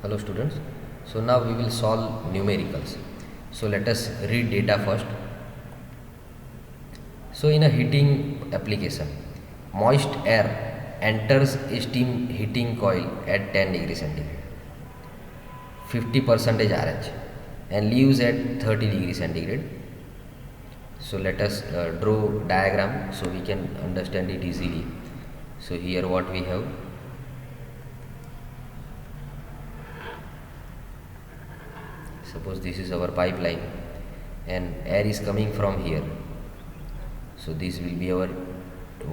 Hello students. So now we will solve numericals. So let us read data first. So in a heating application, moist air enters a steam heating coil at 10 degrees centigrade, 50% RH and leaves at 30 degrees centigrade. So let us draw diagram so we can understand it easily. So here what we have, suppose this is our pipeline and air is coming from here, so this will be our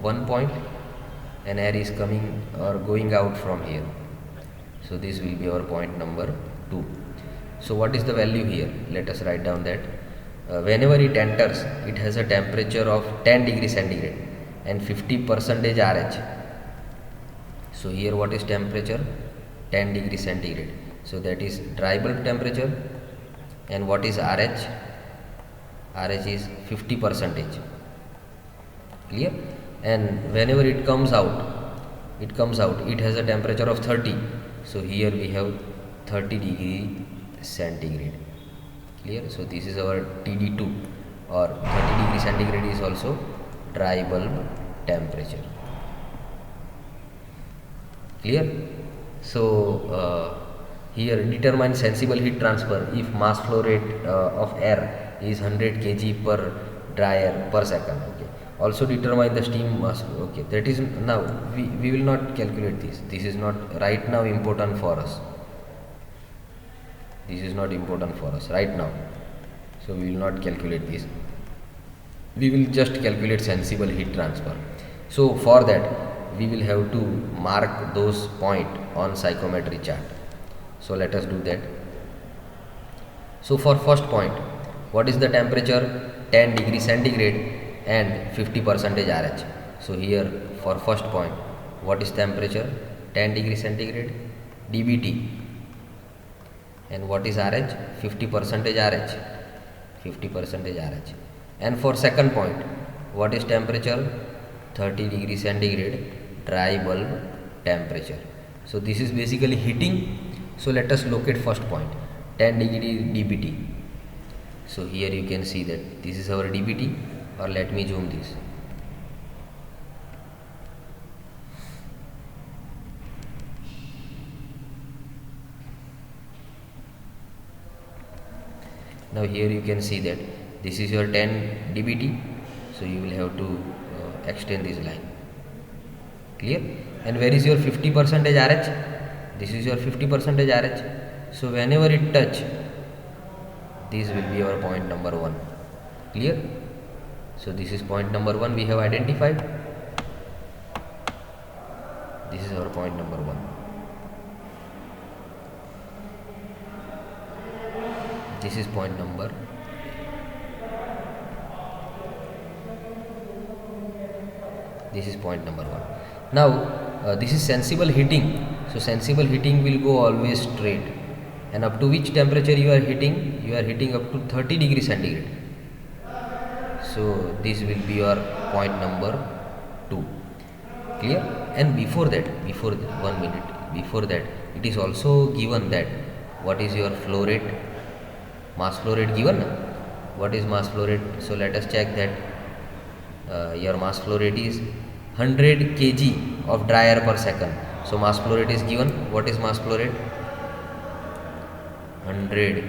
one point, and air is coming or going out from here, so this will be our point number 2. So what is the value here? Let us write down that whenever it enters, it has a temperature of 10 degrees centigrade and 50% RH. So here what is temperature? 10 degrees centigrade, so that is dry bulb temperature. And what is RH? RH is 50%. Clear? And whenever it comes out, it has a temperature of 30. So here we have 30 degree centigrade. Clear? So this is our TD2, or 30 degree centigrade is also dry bulb temperature. Clear? So here determine sensible heat transfer if mass flow rate of air is 100 kg per dry air per second. Okay. Also determine the steam mass flow. Okay, that is now we will not calculate this. This is not right now important for us. This is not important for us right now. So we will not calculate this. We will just calculate sensible heat transfer. So for that we will have to mark those points on psychrometry chart. So let us do that. So for first point, what is the temperature? 10 degree centigrade and 50% RH. So here for first point, what is temperature? 10 degree centigrade, dBT. And what is RH? 50% RH. 50% RH. And for second point, what is temperature? 30 degree centigrade, dry bulb temperature. So this is basically heating. So let us locate first point, 10 degree dBT. So here you can see that this is our dBT, or let me zoom this. Now here you can see that this is your 10 dBT. So you will have to extend this line. Clear? And where is your 50% RH? This is your 50% RH. So whenever it touch, this will be our point number 1. Clear? So this is point number 1 we have identified. This is our point number 1. This is point number. This is point number 1. Now this is sensible heating. So sensible heating will go always straight, and up to which temperature you are heating? You are heating up to 30 degree centigrade. So this will be your point number 2. Clear? And before that, 1 minute before that, it is also given that what is your flow rate, mass flow rate given. What is mass flow rate? So let us check that your mass flow rate is 100 kg of dry air per second. So mass flow rate is given. What is mass flow rate? 100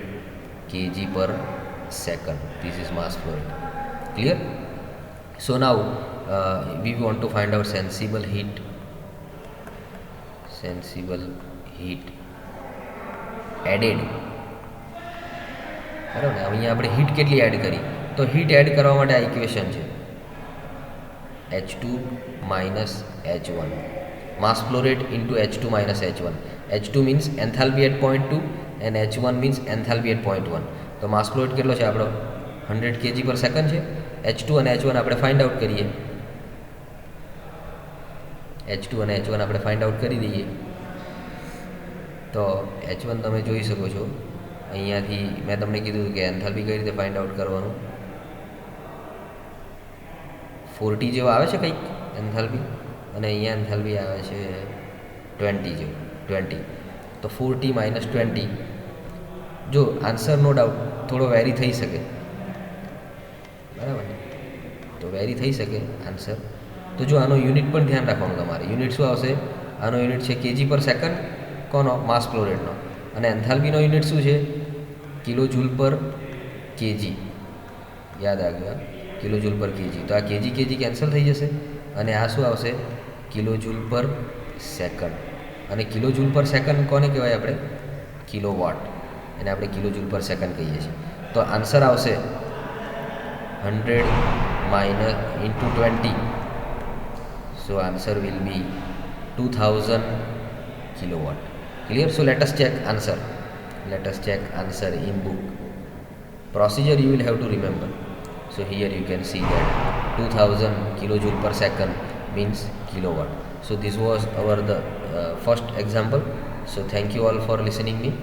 kg per second. This is mass flow rate. Clear? So now we want to find out sensible heat. Sensible heat added. બરાબર ને, અહીંયા આપણે heat કેટલી add કરી? તો heat add કરવા માટે આ ઇક્વેશન છે, H2 minus H1, mass flow rate into H2 minus H1. H2 means enthalpy at point 2 and H1 means enthalpy at point 1. તો mass flow rate કેટલો છે આપણો? 100 kg per second છે. H2 અને H1 આપણે ફાઇન્ડ આઉટ કરીએ. H2 અને H1 આપણે ફાઇન્ડ આઉટ કરી દઈએ. તો H1 તમે જોઈ શકો છો, અહીંયાથી મેં તમને કીધું કે એન્થાલ્પી કઈ રીતે ફાઇન્ડ આઉટ કરવાનું. 40 જેવો આવે છે કંઈક એન્થાલ્પી, અને અહીંયા એન્થાલ્પી આવે છે 20 જેવું, 20. તો 4t માઇનસ 20. જો આન્સર નો ડાઉટ થોડો વેરી થઈ શકે, બરાબર, તો વેરી થઈ શકે આન્સર. તો જો આનો યુનિટ પણ ધ્યાન રાખવાનું તમારે. યુનિટ શું આવશે? આનો યુનિટ છે કેજી પર સેકન્ડ. કોનો? Mass flow રેટનો. અને એન્થાલ્પીનો યુનિટ શું છે? કિલો જૂલ પર કેજી. યાદ આવ્યું? કિલો જૂલ પર કેજી. તો આ કેજી કેજી કેન્સલ થઈ જશે અને આ શું આવશે? કિલો જૂલ પર સેકન્ડ. અને કિલો જૂલ પર સેકન્ડ કોને કહેવાય આપણે? Kilo watt. એને આપણે કિલો જૂલ પર સેકન્ડ કહીએ છીએ. તો આન્સર આવશે 100 minus into 20. So answer will be 2000 kilowatt. Clear? So let us check answer. Let us check answer in book. Procedure you will have to remember. So here you can see that 2000 kilojoule per second means kilowatt. So this was our the first example. So thank you all for listening me.